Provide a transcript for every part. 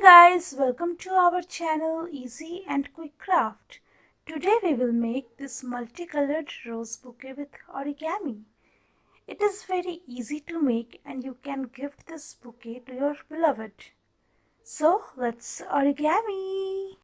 guys, welcome to our channel Easy and Quick Craft. Today we will make this multicolored rose bouquet with origami. It is very easy to make and you can gift this bouquet to your beloved. So let's origami!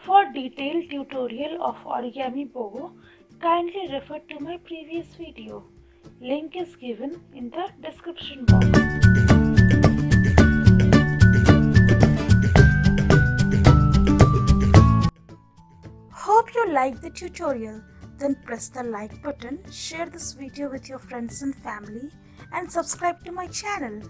For detailed tutorial of origami bow, kindly refer to my previous video. Link is given in the description box. Hope you liked the tutorial. Then press the like button, share this video with your friends and family, and subscribe to my channel.